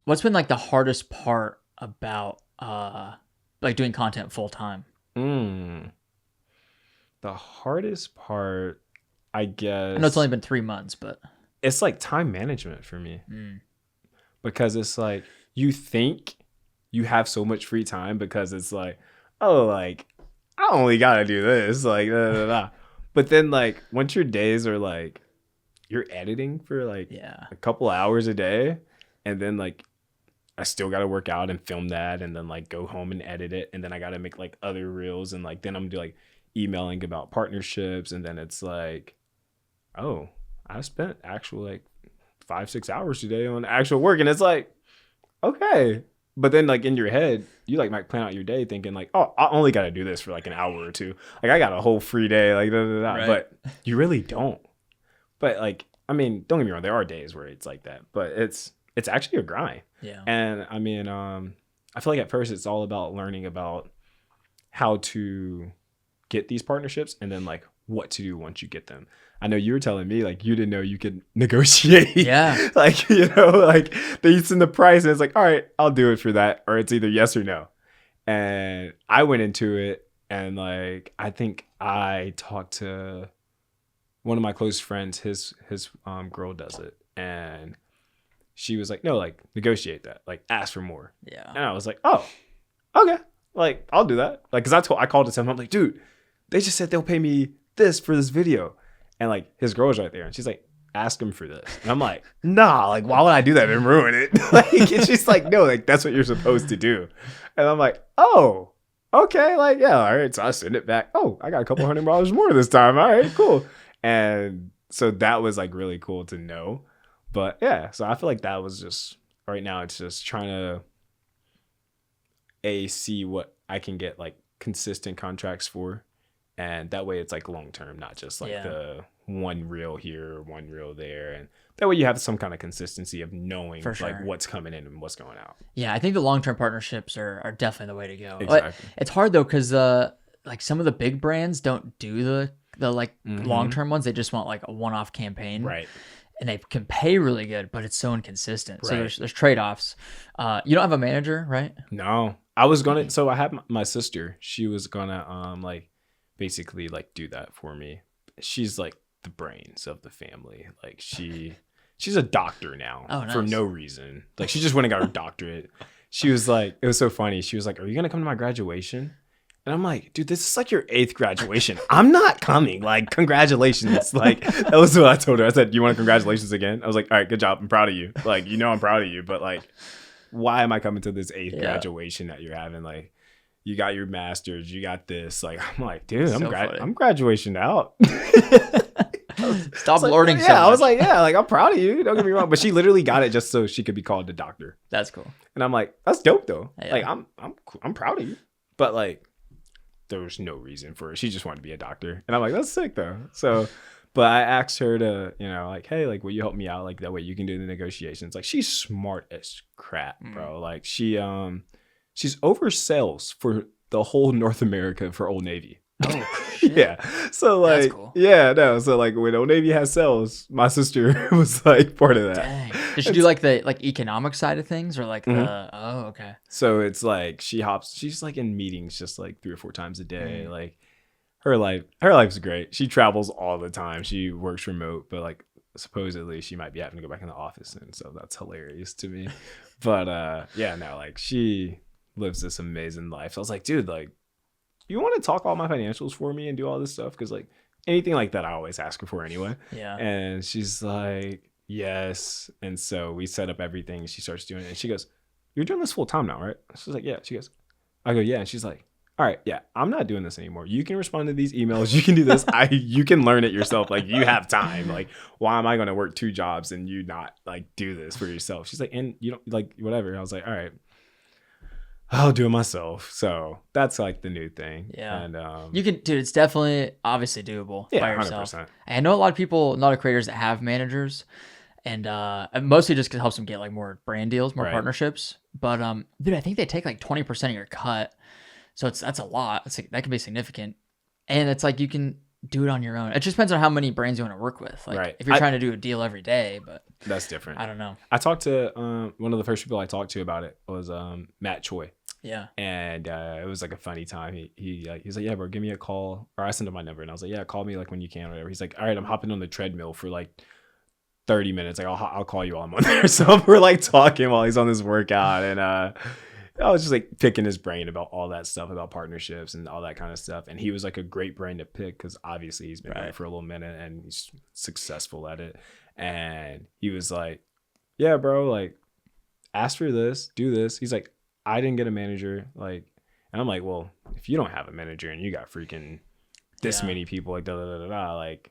What's been like the hardest part about like doing content full time? Mm, the hardest part, I I know it's only guess, been 3 months, but it's like time management for me mm, because it's like you think you have so much free time because it's like, oh, like I only gotta do this, like da, da, da, da. But then like once your days are like you're editing for like yeah, a couple hours a day, and then like I still gotta work out and film that, and then like go home and edit it, and then I gotta make like other reels, and like then I'm do like emailing about partnerships, and then it's like, oh, I spent actual like 5-6 hours today on actual work, and it's like, okay. But then like in your head, you like might plan out your day thinking like, oh, I only gotta do this for like an hour or two. Like I got a whole free day, like da, da, da. right. But you really don't. But like, I mean, don't get me wrong, there are days where it's like that, but it's actually a grind. Yeah, And I mean, I feel like at first it's all about learning about how to get these partnerships and then like what to do once you get them. I know you were telling me like you didn't know you could negotiate. yeah, Like, like they send the price and it's like, all right, I'll do it for that. Or it's either yes or no. And I went into it and like I think I talked to one of my close friends, his girl does it. And she was like, no, like negotiate that. Like ask for more. yeah. And I was like, oh, okay. Like, I'll do that. Like, cause I called him. I'm like, dude, they just said they'll pay me this for this video. And like his girl's right there. And she's like, ask him for this. And I'm like, nah, like, why would I do that and ruin it? Like, and she's like, no, like, that's what you're supposed to do. And I'm like, oh, okay. Like, yeah, all right. So I send it back. Oh, I got a couple $100 more this time. All right, cool. And so that was like really cool to know. But yeah, so I feel like that was just right now, it's just trying to see what I can get like consistent contracts for, and that way it's like long term, not just like Yeah. the one reel here, one reel there, and that way you have some kind of consistency of knowing For sure. like what's coming in and what's going out. Yeah, I think the long-term partnerships are definitely the way to go. But Exactly. it's hard though because like some of the big brands don't do the like long-term ones. They just want like a one-off campaign, Right. and they can pay really good, but it's so inconsistent. So Right. there's trade-offs. You don't have a manager, right? No, I was gonna. So I had my sister. She was gonna like basically like do that for me. She's like the brains of the family. Like she's a doctor now Oh, for nice. no reason. Like she just went and got her doctorate. She was like, it was so funny. She was like, "Are you gonna come to my graduation?" And I'm like, dude, this is like your 8th graduation. I'm not coming. Like, congratulations. Like, that was what I told her. I said, you want congratulations again? I was like, all right, good job. I'm proud of you. Like, I'm proud of you. But like, why am I coming to this 8th Yeah. graduation that you're having? Like, you got your master's, you got this. Like, I'm like, dude, So funny. I'm graduation out. Stop Like, learning yeah, so I much. was like, yeah, like I'm proud of you. Don't get me wrong. But she literally got it just so she could be called a doctor. That's cool. And I'm like, that's dope though. Yeah. Like, I'm proud of you. But like, there was no reason for it. She just wanted to be a doctor. And I'm like, that's sick though. So, but I asked her to, like, hey, like, will you help me out? Like, that way you can do the negotiations. Like, she's smart as crap, bro. Like, she's over sales for the whole North America for Old Navy. Oh, shit. Yeah. So like, That's cool. yeah, no. So like when Old Navy has sales, my sister was like part of that. Dang. Does she do like the like economic side of things or like the? Oh, okay. So it's like she's like in meetings just like 3 or 4 times a day. Like her life's great. She travels all the time. She works remote, but like supposedly she might be having to go back in the office, and so that's hilarious to me. But yeah, no, like she lives this amazing life. So I was like, dude, like, you want to talk all my financials for me and do all this stuff? Because like anything like that, I always ask her for anyway. Yeah. And she's like, yes. And so we set up everything. She starts doing it. And she goes, you're doing this full time now, right? She's like, yeah. She goes, I go, yeah. And she's like, all right, yeah, I'm not doing this anymore. You can respond to these emails. You can do this. You can learn it yourself. Like, you have time. Like, why am I going to work 2 jobs and you not like do this for yourself? She's like, and you don't like whatever. I was like, all right, I'll do it myself. So that's like the new thing. Yeah. And You can, dude. It's definitely obviously doable by yeah, yourself. 100%. I know a lot of people, a lot of creators that have managers, and mostly just 'cause it helps them get like more brand deals, more Right. partnerships. But dude, I think they take like 20% of your cut, so that's a lot. That can be significant, and it's like you can do it on your own. It just depends on how many brands you want to work with. Like Right. if you're trying to do a deal every day, but That's different. I don't know. I talked to one of the first people I talked to about it was Matt Choi. Yeah. And it was like a funny time. He's like, yeah, bro, give me a call. Or I sent him my number and I was like, yeah, call me like when you can or whatever. He's like, all right, I'm hopping on the treadmill for like 30 minutes. Like I'll call you while I'm on there. So we're like talking while he's on this workout. And I was just like picking his brain about all that stuff, about partnerships and all that kind of stuff. And he was like a great brain to pick because obviously he's been doing it for a little minute and he's successful at it. And he was like, yeah, bro, like ask for this, do this. He's like, I didn't get a manager. Like, and I'm like, well, if you don't have a manager and you got freaking this many people, like, like,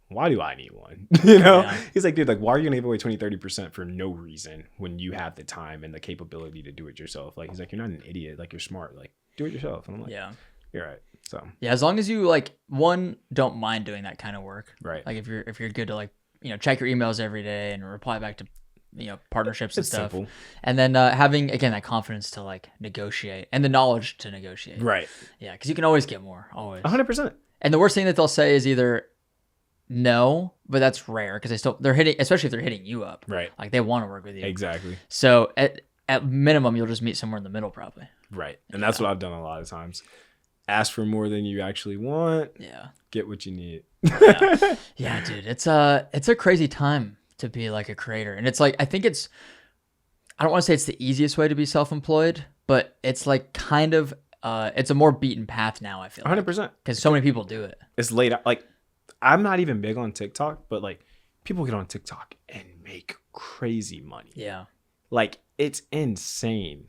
why do I need one? You know? Yeah. He's like, dude, like, why are you going to give away 20-30% for no reason when you have the time and the capability to do it yourself? Like, he's like, you're not an idiot. Like, you're smart. Like, do it yourself. And I'm like, yeah, you're right. So, yeah, as long as you, like, one, don't mind doing that kind of work. Right. Like, if you're good to, like, you know, check your emails every day and reply back to, you know, partnerships and stuff. Simple. And then having, again, that confidence to like negotiate and the knowledge to negotiate. Right. Yeah. Cause you can always get more, always. 100%. And the worst thing that they'll say is either no, but that's rare because they're hitting, especially if they're hitting you up. Right. Like they want to work with you. Exactly. So at minimum, you'll just meet somewhere in the middle probably. Right. And that's what I've done a lot of times. Ask for more than you actually want. Yeah. Get what you need. Yeah, dude. It's a crazy time to be like a creator. And it's like, I don't want to say it's the easiest way to be self-employed, but it's like kind of, it's a more beaten path now, I feel 100%. Because so many people do it. It's late. Like, I'm not even big on TikTok, but like people get on TikTok and make crazy money. Yeah. Like, it's insane.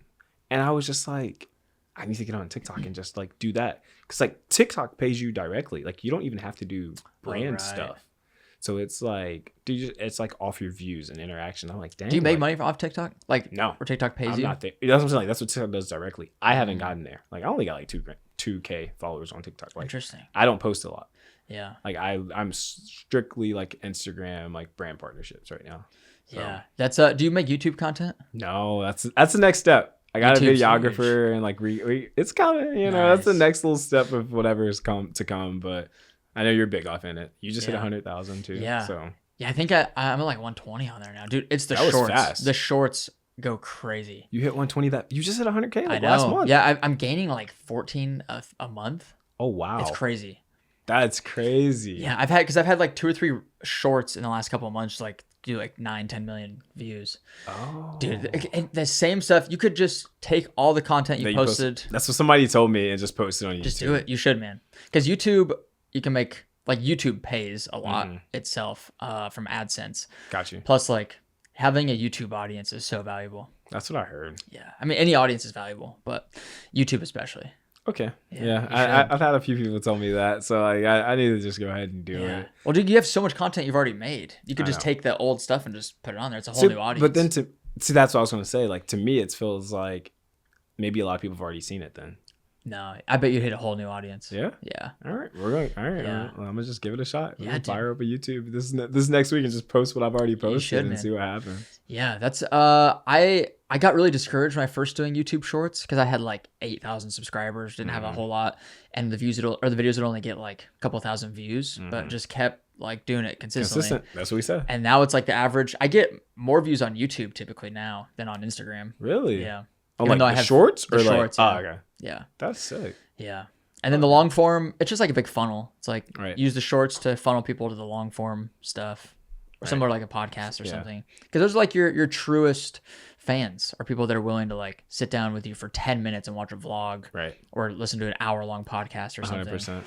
And I was just like, I need to get on TikTok and just like do that. Because like TikTok pays you directly. Like, you don't even have to do brand stuff. So it's like, it's like off your views and interaction. I'm like, dang. Do you make money off TikTok? Like, no, or TikTok pays I'm you? not there. That's what I'm saying. Like, that's what TikTok does directly. I haven't gotten there. Like, I only got like 2K followers on TikTok. Like, interesting. I don't post a lot. Yeah. Like I'm strictly like Instagram, like brand partnerships right now. So. Yeah. That's do you make YouTube content? No, that's the next step. I got YouTube's a videographer and like it's coming. You know, that's the next little step of whatever is come. But I know you're big off in it. You just hit 100,000 too. Yeah. So yeah, I think I'm at like 120 on there now, dude. It's the shorts. Was fast. The shorts go crazy. You hit 120 that you just hit 100K like I know. Last month. Yeah, I'm gaining like 14 a month. Oh wow, it's crazy. That's crazy. Yeah, I've had like 2 or 3 shorts in the last couple of months, like do like 9-10 million views. Oh, dude, and the same stuff. You could just take all the content you posted. That's what somebody told me and just post it on YouTube. Just do it. You should, man. Because YouTube, you can make like YouTube pays a lot itself from AdSense. Got you. Plus, like having a YouTube audience is so valuable. That's what I heard. Yeah, I mean any audience is valuable, but YouTube especially. Okay. Yeah. I've had a few people tell me that. So like, I need to just go ahead and do it. Well, dude, you have so much content you've already made. You could just take the old stuff and just put it on there. It's a whole new audience. But then that's what I was going to say. Like, to me, it feels like maybe a lot of people have already seen it then. No, I bet you'd hit a whole new audience. Yeah? Yeah. All right. All right. Yeah. Well, I'm going to just give it a shot. Fire up a YouTube this next week and just post what I've already posted and see what happens. Yeah. That's, I got really discouraged when I first doing YouTube shorts because I had like 8,000 subscribers, didn't have a whole lot. And the videos would only get like a couple thousand views, but just kept like doing it consistently. That's what we said. And now it's like the average, I get more views on YouTube typically now than on Instagram. Really? Yeah. Oh, like the shorts? Or shorts, like, okay. Yeah. That's sick. Yeah. And then the long form, it's just like a big funnel. It's like use the shorts to funnel people to the long form stuff, or similar like a podcast or something. Because those are like your truest fans, are people that are willing to like sit down with you for 10 minutes and watch a vlog, or listen to an hour-long podcast or something. 100%.